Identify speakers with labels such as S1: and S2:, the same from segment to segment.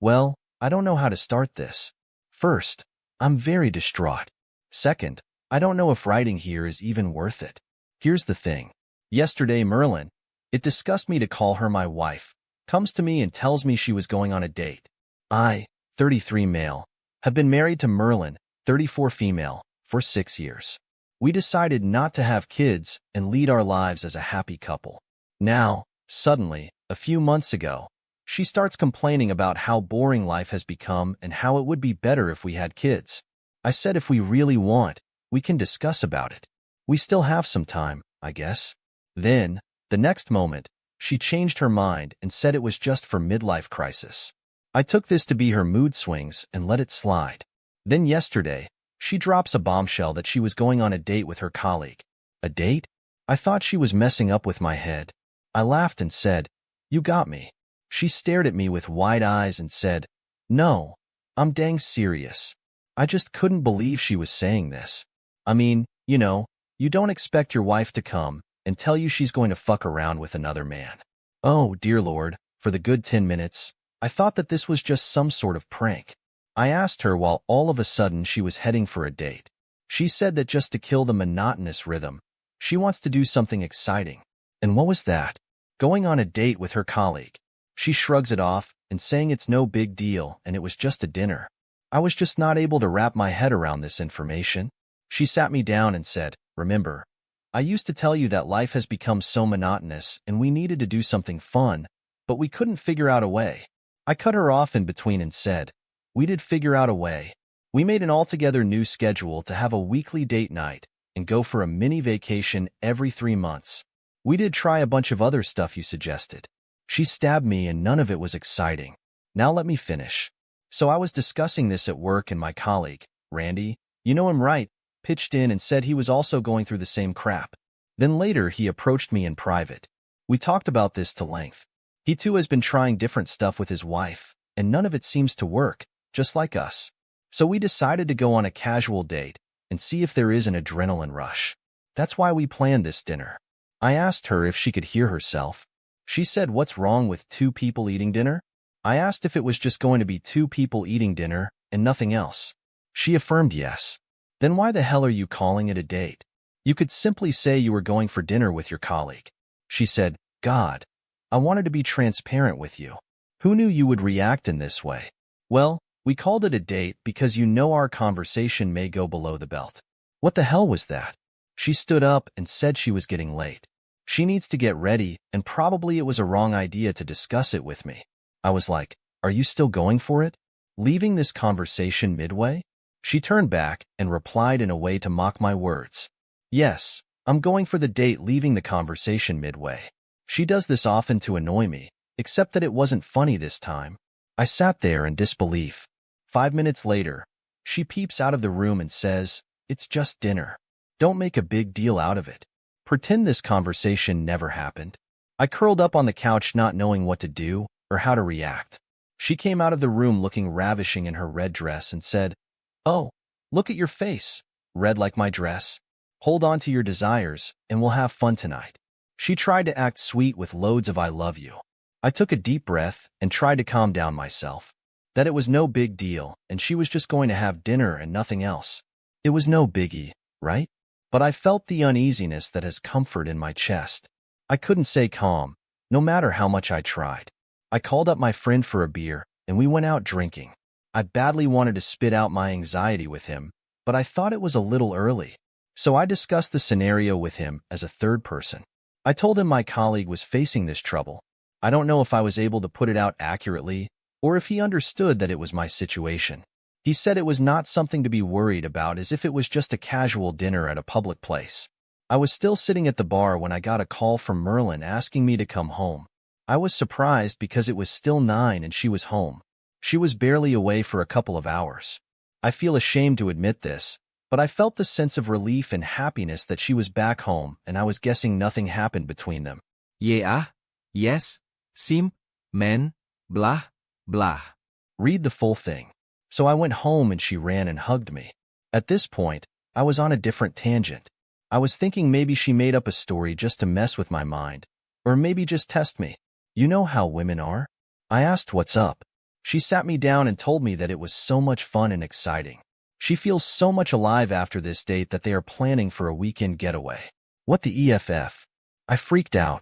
S1: Well, I don't know how to start this. First, I'm very distraught. Second, I don't know if writing here is even worth it. Here's the thing. Yesterday, Merlin, it disgusts me to call her my wife, comes to me and tells me she was going on a date. I, 33 male, have been married to Merlin, 34 female, for 6 years. We decided not to have kids and lead our lives as a happy couple. Now, suddenly, a few months ago, she starts complaining about how boring life has become and how it would be better if we had kids. I said if we really want, we can discuss about it. We still have some time, I guess. Then, the next moment, she changed her mind and said it was just for midlife crisis. I took this to be her mood swings and let it slide. Then yesterday, she drops a bombshell that she was going on a date with her colleague. A date? I thought she was messing up with my head. I laughed and said, "You got me." She stared at me with wide eyes and said, "No, I'm dang serious." I just couldn't believe she was saying this. I mean, you don't expect your wife to come and tell you she's going to fuck around with another man. Oh, dear Lord, for the good 10 minutes, I thought that this was just some sort of prank. I asked her while all of a sudden she was heading for a date. She said that just to kill the monotonous rhythm, she wants to do something exciting. And what was that? Going on a date with her colleague. She shrugs it off and saying it's no big deal and it was just a dinner. I was just not able to wrap my head around this information. She sat me down and said, "Remember, I used to tell you that life has become so monotonous and we needed to do something fun, but we couldn't figure out a way." I cut her off in between and said, "We did figure out a way. We made an altogether new schedule to have a weekly date night and go for a mini vacation every 3 months. We did try a bunch of other stuff you suggested." She stabbed me and none of it was exciting. Now let me finish. So I was discussing this at work and my colleague, Randy, you know him right, pitched in and said he was also going through the same crap. Then later he approached me in private. We talked about this to length. He too has been trying different stuff with his wife, and none of it seems to work, just like us. So we decided to go on a casual date and see if there is an adrenaline rush. That's why we planned this dinner. I asked her if she could hear herself. She said, "What's wrong with 2 people eating dinner?" I asked if it was just going to be 2 people eating dinner and nothing else. She affirmed yes. Then why the hell are you calling it a date? You could simply say you were going for dinner with your colleague. She said, "God, I wanted to be transparent with you. Who knew you would react in this way?" Well, we called it a date because our conversation may go below the belt. What the hell was that? She stood up and said she was getting late. She needs to get ready, and probably it was a wrong idea to discuss it with me. I was like, "Are you still going for it? Leaving this conversation midway?" She turned back and replied in a way to mock my words. "Yes, I'm going for the date, leaving the conversation midway." She does this often to annoy me, except that it wasn't funny this time. I sat there in disbelief. 5 minutes later, she peeps out of the room and says, "It's just dinner. Don't make a big deal out of it. Pretend this conversation never happened." I curled up on the couch not knowing what to do or how to react. She came out of the room looking ravishing in her red dress and said, "Oh, look at your face, red like my dress. Hold on to your desires and we'll have fun tonight." She tried to act sweet with loads of "I love you." I took a deep breath and tried to calm down myself. That it was no big deal and she was just going to have dinner and nothing else. It was no biggie, right? But I felt the uneasiness that has comfort in my chest. I couldn't stay calm, no matter how much I tried. I called up my friend for a beer, and we went out drinking. I badly wanted to spit out my anxiety with him, but I thought it was a little early. So I discussed the scenario with him as a third person. I told him my colleague was facing this trouble. I don't know if I was able to put it out accurately, or if he understood that it was my situation. He said it was not something to be worried about, as if it was just a casual dinner at a public place. I was still sitting at the bar when I got a call from Merlin asking me to come home. I was surprised because it was still 9 and she was home. She was barely away for a couple of hours. I feel ashamed to admit this, but I felt the sense of relief and happiness that she was back home and I was guessing nothing happened between them.
S2: Yeah, yes, sim, men, blah, blah.
S1: Read the full thing. So I went home and she ran and hugged me. At this point, I was on a different tangent. I was thinking maybe she made up a story just to mess with my mind, or maybe just test me. You know how women are? I asked what's up. She sat me down and told me that it was so much fun and exciting. She feels so much alive after this date that they are planning for a weekend getaway. What the EFF? I freaked out.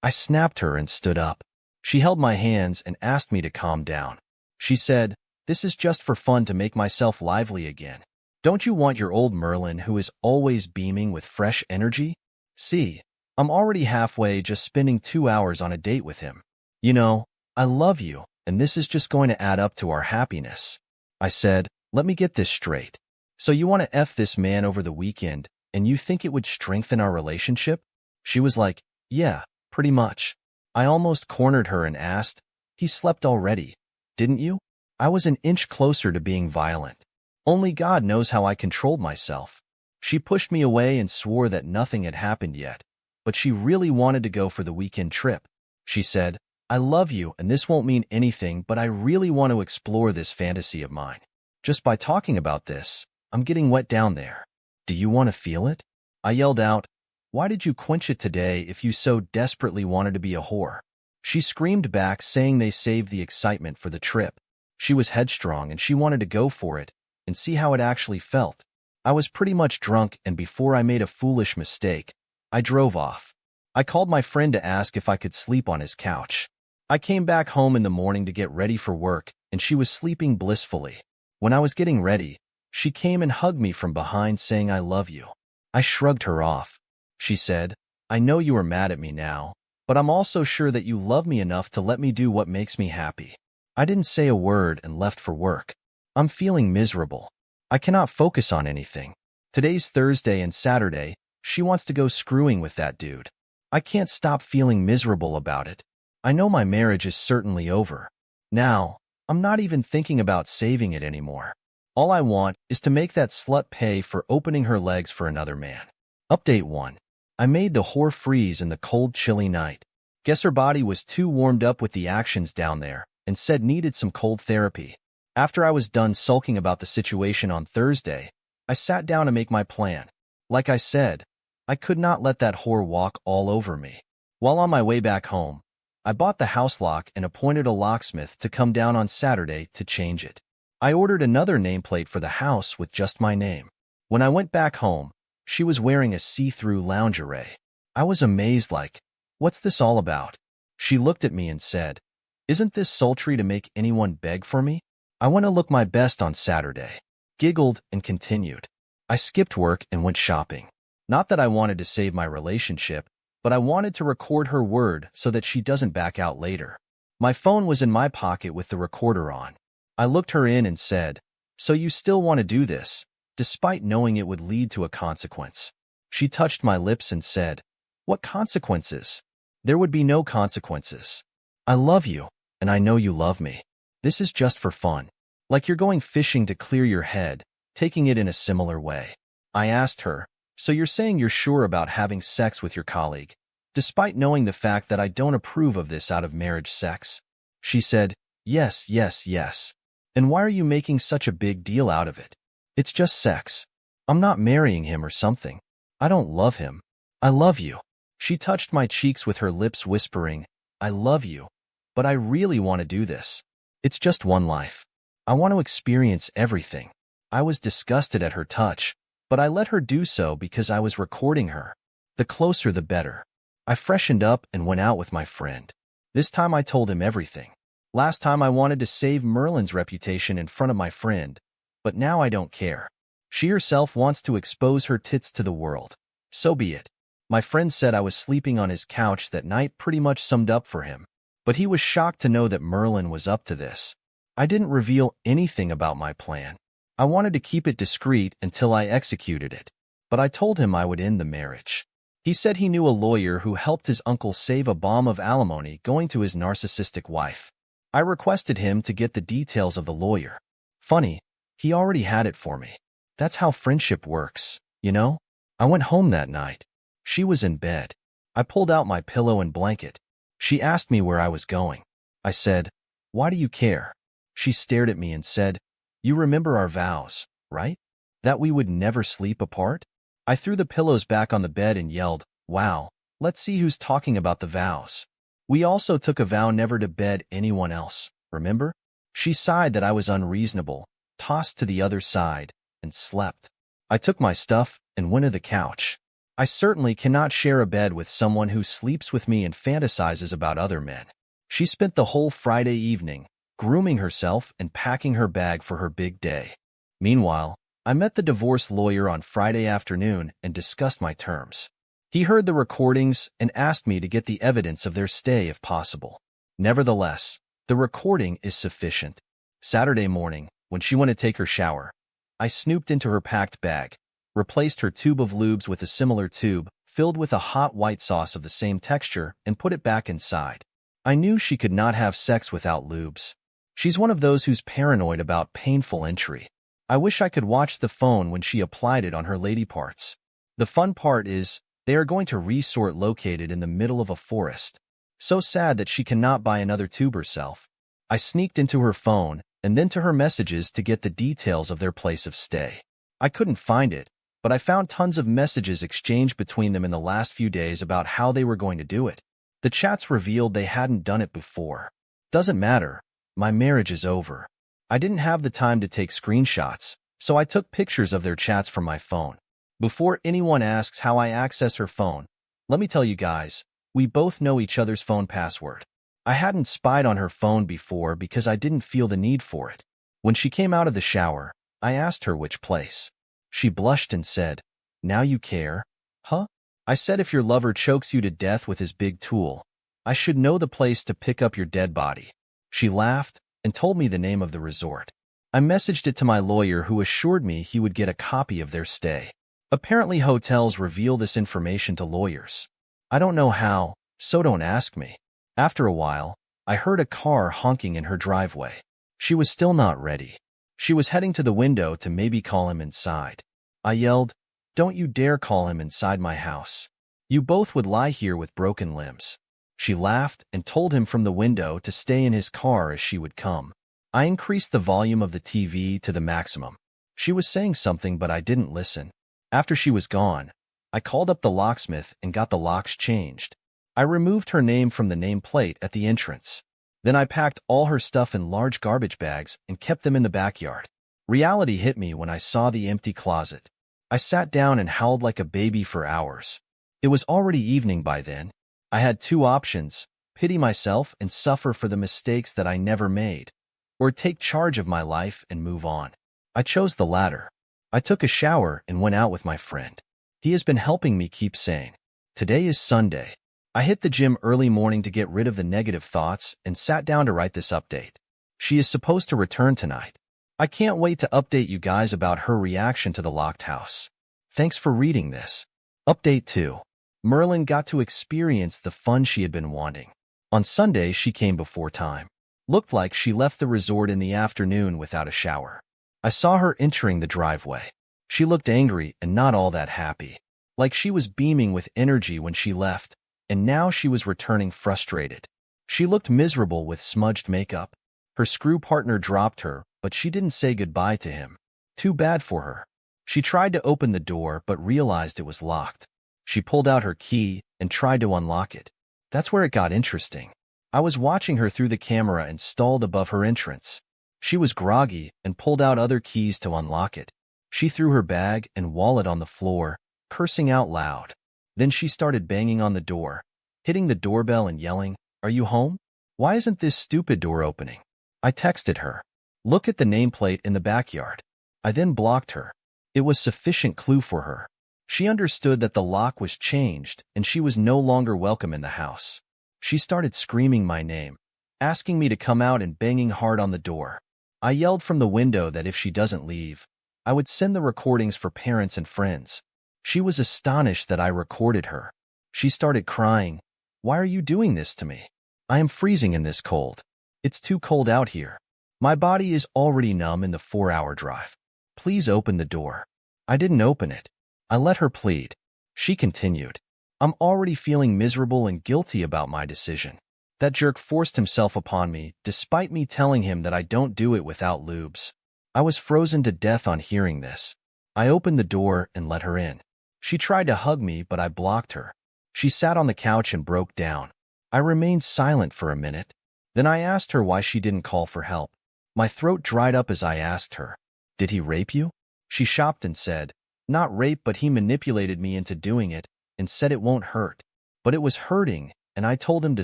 S1: I snapped her and stood up. She held my hands and asked me to calm down. She said, "This is just for fun to make myself lively again. Don't you want your old Merlin who is always beaming with fresh energy? See, I'm already halfway just spending 2 hours on a date with him. You know, I love you, and this is just going to add up to our happiness." I said, "Let me get this straight. So you want to F this man over the weekend, and you think it would strengthen our relationship?" She was like, "Yeah, pretty much." I almost cornered her and asked, "He slept already, didn't you?" I was an inch closer to being violent. Only God knows how I controlled myself. She pushed me away and swore that nothing had happened yet, but she really wanted to go for the weekend trip. She said, "I love you and this won't mean anything, but I really want to explore this fantasy of mine. Just by talking about this, I'm getting wet down there. Do you want to feel it?" I yelled out, "Why did you quench it today if you so desperately wanted to be a whore?" She screamed back, saying they saved the excitement for the trip. She was headstrong and she wanted to go for it and see how it actually felt. I was pretty much drunk, and before I made a foolish mistake, I drove off. I called my friend to ask if I could sleep on his couch. I came back home in the morning to get ready for work, and she was sleeping blissfully. When I was getting ready, she came and hugged me from behind, saying, "I love you." I shrugged her off. She said, "I know you are mad at me now, but I'm also sure that you love me enough to let me do what makes me happy." I didn't say a word and left for work. I'm feeling miserable. I cannot focus on anything. Today's Thursday and Saturday. She wants to go screwing with that dude. I can't stop feeling miserable about it. I know my marriage is certainly over. Now, I'm not even thinking about saving it anymore. All I want is to make that slut pay for opening her legs for another man. Update 1. I made the whore freeze in the cold, chilly night. Guess her body was too warmed up with the actions down there and said needed some cold therapy. After I was done sulking about the situation on Thursday, I sat down to make my plan. Like I said, I could not let that whore walk all over me. While on my way back home, I bought the house lock and appointed a locksmith to come down on Saturday to change it. I ordered another nameplate for the house with just my name. When I went back home, she was wearing a see-through lingerie. I was amazed, like, "What's this all about?" She looked at me and said, "Isn't this sultry to make anyone beg for me? I want to look my best on Saturday." Giggled and continued. I skipped work and went shopping. Not that I wanted to save my relationship, but I wanted to record her word so that she doesn't back out later. My phone was in my pocket with the recorder on. I looked her in and said, "So you still want to do this, despite knowing it would lead to a consequence?" She touched my lips and said, "What consequences?" "There would be no consequences. I love you, and I know you love me. This is just for fun. Like you're going fishing to clear your head, taking it in a similar way." I asked her, "So you're saying you're sure about having sex with your colleague, despite knowing the fact that I don't approve of this out of marriage sex?" She said, "Yes, yes, yes. And why are you making such a big deal out of it? It's just sex. I'm not marrying him or something. I don't love him. I love you." She touched my cheeks with her lips, whispering, "I love you, but I really want to do this. It's just one life. I want to experience everything." I was disgusted at her touch, but I let her do so because I was recording her. The closer the better. I freshened up and went out with my friend. This time I told him everything. Last time I wanted to save Merlin's reputation in front of my friend, but now I don't care. She herself wants to expose her tits to the world. So be it. My friend said I was sleeping on his couch that night pretty much summed up for him, but he was shocked to know that Merlin was up to this. I didn't reveal anything about my plan. I wanted to keep it discreet until I executed it, but I told him I would end the marriage. He said he knew a lawyer who helped his uncle save a bomb of alimony going to his narcissistic wife. I requested him to get the details of the lawyer. Funny, he already had it for me. That's how friendship works, you know? I went home that night. She was in bed. I pulled out my pillow and blanket. She asked me where I was going. I said, "Why do you care?" She stared at me and said, "You remember our vows, right? That we would never sleep apart?" I threw the pillows back on the bed and yelled, "Wow, let's see who's talking about the vows. We also took a vow never to bed anyone else, remember?" She sighed that I was unreasonable, tossed to the other side, and slept. I took my stuff and went to the couch. I certainly cannot share a bed with someone who sleeps with me and fantasizes about other men. She spent the whole Friday evening grooming herself and packing her bag for her big day. Meanwhile, I met the divorce lawyer on Friday afternoon and discussed my terms. He heard the recordings and asked me to get the evidence of their stay if possible. Nevertheless, the recording is sufficient. Saturday morning, when she went to take her shower, I snooped into her packed bag, replaced her tube of lubes with a similar tube filled with a hot white sauce of the same texture, and put it back inside. I knew she could not have sex without lubes. She's one of those who's paranoid about painful entry. I wish I could watch the phone when she applied it on her lady parts. The fun part is, they are going to resort located in the middle of a forest. So sad that she cannot buy another tube herself. I sneaked into her phone and then to her messages to get the details of their place of stay. I couldn't find it, but I found tons of messages exchanged between them in the last few days about how they were going to do it. The chats revealed they hadn't done it before. Doesn't matter. My marriage is over. I didn't have the time to take screenshots, so I took pictures of their chats from my phone. Before anyone asks how I access her phone, let me tell you guys, we both know each other's phone password. I hadn't spied on her phone before because I didn't feel the need for it. When she came out of the shower, I asked her which place. She blushed and said, "Now you care, huh?" I said if your lover chokes you to death with his big tool, I should know the place to pick up your dead body. She laughed and told me the name of the resort. I messaged it to my lawyer, who assured me he would get a copy of their stay. Apparently hotels reveal this information to lawyers. I don't know how, so don't ask me. After a while, I heard a car honking in her driveway. She was still not ready. She was heading to the window to maybe call him inside. I yelled, "Don't you dare call him inside my house. You both would lie here with broken limbs." She laughed and told him from the window to stay in his car as she would come. I increased the volume of the TV to the maximum. She was saying something, but I didn't listen. After she was gone, I called up the locksmith and got the locks changed. I removed her name from the nameplate at the entrance. Then I packed all her stuff in large garbage bags and kept them in the backyard. Reality hit me when I saw the empty closet. I sat down and howled like a baby for hours. It was already evening by then. I had two options: pity myself and suffer for the mistakes that I never made, or take charge of my life and move on. I chose the latter. I took a shower and went out with my friend. He has been helping me keep sane. Today is Sunday. I hit the gym early morning to get rid of the negative thoughts and sat down to write this update. She is supposed to return tonight. I can't wait to update you guys about her reaction to the locked house. Thanks for reading this. Update 2. Merlin got to experience the fun she had been wanting. On Sunday, she came before time. Looked like she left the resort in the afternoon without a shower. I saw her entering the driveway. She looked angry and not all that happy. Like she was beaming with energy when she left, and now she was returning frustrated. She looked miserable with smudged makeup. Her screw partner dropped her, but she didn't say goodbye to him. Too bad for her. She tried to open the door but realized it was locked. She pulled out her key and tried to unlock it. That's where it got interesting. I was watching her through the camera installed above her entrance. She was groggy and pulled out other keys to unlock it. She threw her bag and wallet on the floor, cursing out loud. Then she started banging on the door, hitting the doorbell and yelling, "Are you home? Why isn't this stupid door opening?" I texted her, "Look at the nameplate in the backyard." I then blocked her. It was sufficient clue for her. She understood that the lock was changed and she was no longer welcome in the house. She started screaming my name, asking me to come out and banging hard on the door. I yelled from the window that if she doesn't leave, I would send the recordings for parents and friends. She was astonished that I recorded her. She started crying. "Why are you doing this to me? I am freezing in this cold. It's too cold out here. My body is already numb in the 4-hour drive. Please open the door." I didn't open it. I let her plead. She continued, "I'm already feeling miserable and guilty about my decision. That jerk forced himself upon me, despite me telling him that I don't do it without lubes." I was frozen to death on hearing this. I opened the door and let her in. She tried to hug me, but I blocked her. She sat on the couch and broke down. I remained silent for a minute. Then I asked her why she didn't call for help. My throat dried up as I asked her, "Did he rape you?" She shocked and said, "Not rape, but he manipulated me into doing it and said it won't hurt." But it was hurting, and I told him to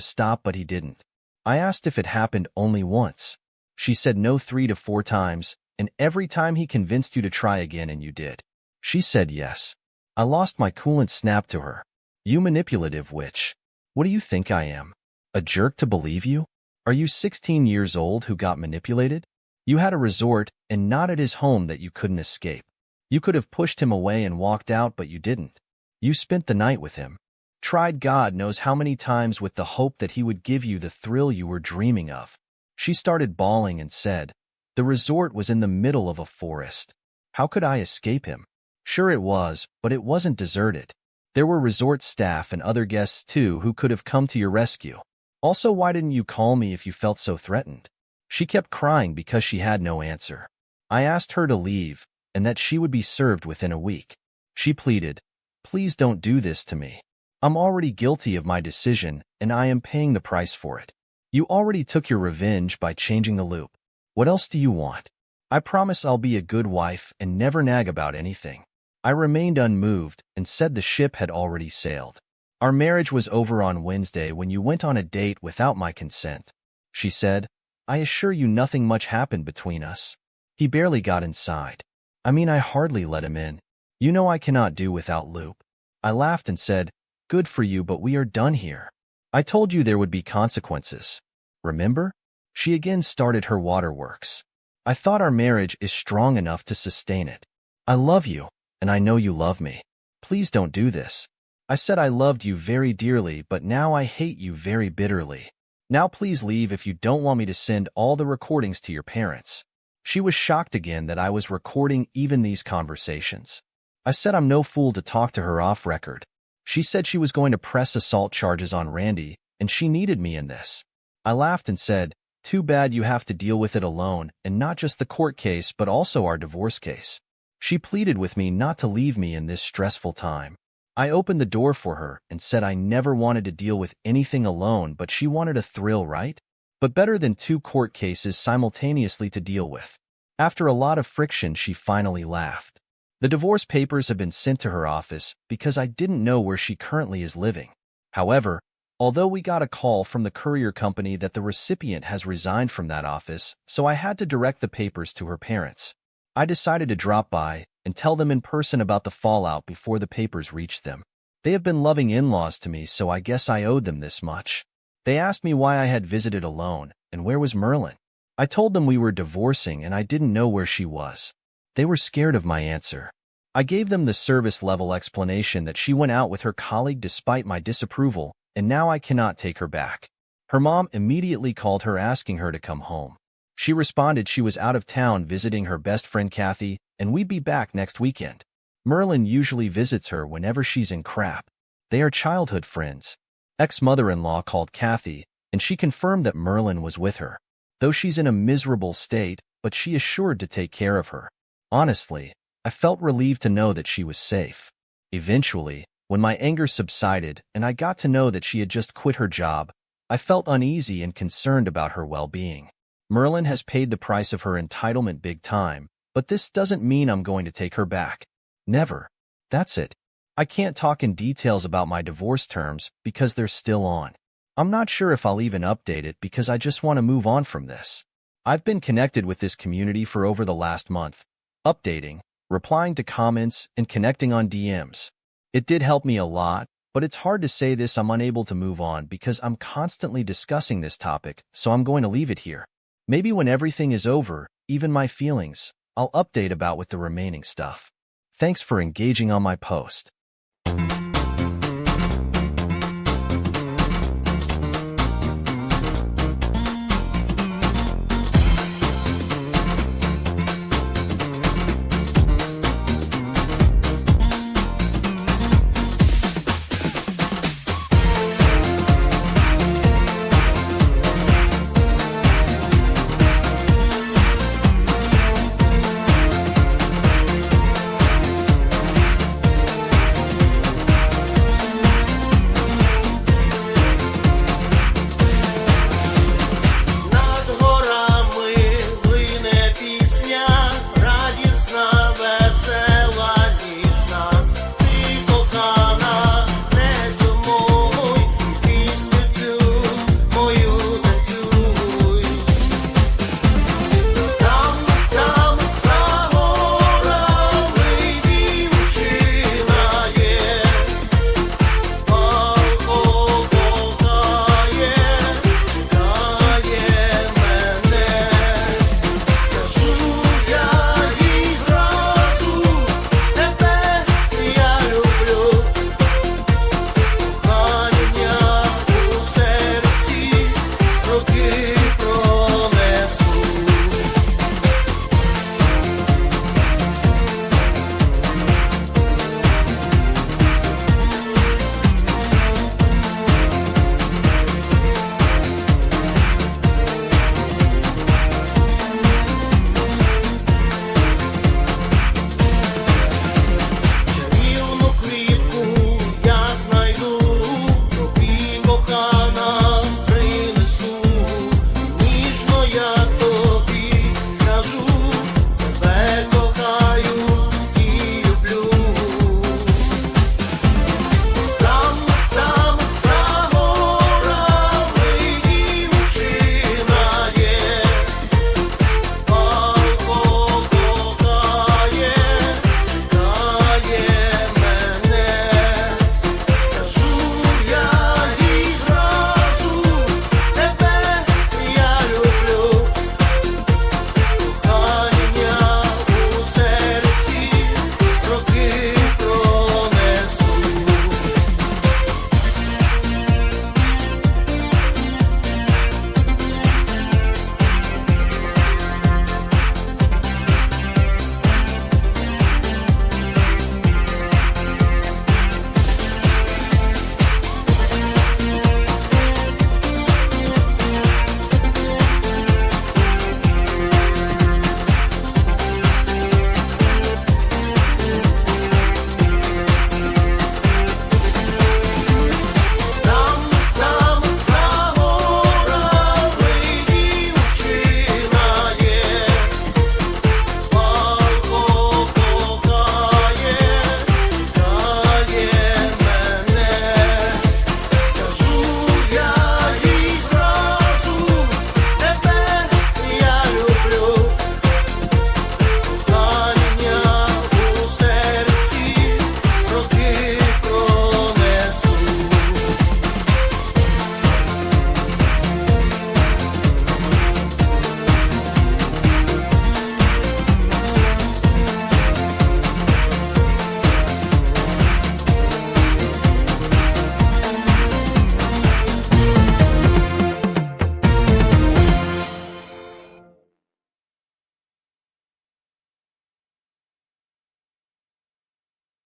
S1: stop, but he didn't. I asked if it happened only once. She said no, 3 to 4 times, and every time he convinced you to try again and you did. She said yes. I lost my cool and snapped to her, "You manipulative witch. What do you think I am? A jerk to believe you? Are you 16 years old who got manipulated? You had a resort and not at his home that you couldn't escape. You could have pushed him away and walked out, but you didn't. You spent the night with him. Tried God knows how many times with the hope that he would give you the thrill you were dreaming of." She started bawling and said, "The resort was in the middle of a forest. How could I escape him?" Sure it was, but it wasn't deserted. There were resort staff and other guests too who could have come to your rescue. Also, why didn't you call me if you felt so threatened? She kept crying because she had no answer. I asked her to leave and that she would be served within a week. She pleaded, "Please don't do this to me. I'm already guilty of my decision and I am paying the price for it. You already took your revenge by changing the loop. What else do you want? I promise I'll be a good wife and never nag about anything." I remained unmoved and said the ship had already sailed. "Our marriage was over on Wednesday when you went on a date without my consent." She said, "I assure you nothing much happened between us. He barely got inside. I mean, I hardly let him in. You know I cannot do without Loop." I laughed and said, "Good for you, but we are done here. I told you there would be consequences. Remember?" She again started her waterworks. "I thought our marriage is strong enough to sustain it. I love you, and I know you love me. Please don't do this. I said I loved you very dearly, but now I hate you very bitterly. Now please leave if you don't want me to send all the recordings to your parents." She was shocked again that I was recording even these conversations. I said I'm no fool to talk to her off record. She said she was going to press assault charges on Randy, and she needed me in this. I laughed and said, "Too bad you have to deal with it alone, and not just the court case but also our divorce case." She pleaded with me not to leave me in this stressful time. I opened the door for her and said I never wanted to deal with anything alone, but she wanted a thrill, right? But better than 2 court cases simultaneously to deal with. After a lot of friction, she finally laughed. The divorce papers have been sent to her office because I didn't know where she currently is living. However, although we got a call from the courier company that the recipient has resigned from that office, so I had to direct the papers to her parents. I decided to drop by and tell them in person about the fallout before the papers reached them. They have been loving in-laws to me, so I guess I owed them this much. They asked me why I had visited alone and where was Merlin. I told them we were divorcing and I didn't know where she was. They were scared of my answer. I gave them the service-level explanation that she went out with her colleague despite my disapproval, and now I cannot take her back. Her mom immediately called her asking her to come home. She responded she was out of town visiting her best friend Kathy, and we'd be back next weekend. Merlin usually visits her whenever she's in crap. They are childhood friends. Ex-mother-in-law called Kathy, and she confirmed that Merlin was with her. Though she's in a miserable state, but she assured to take care of her. Honestly, I felt relieved to know that she was safe. Eventually, when my anger subsided and I got to know that she had just quit her job, I felt uneasy and concerned about her well-being. Merlin has paid the price of her entitlement big time, but this doesn't mean I'm going to take her back. Never. That's it. I can't talk in details about my divorce terms because they're still on. I'm not sure if I'll even update it because I just want to move on from this. I've been connected with this community for over the last month, updating, replying to comments, and connecting on DMs. It did help me a lot, but it's hard to say this. I'm unable to move on because I'm constantly discussing this topic, so I'm going to leave it here. Maybe when everything is over, even my feelings, I'll update about with the remaining stuff. Thanks for engaging on my post.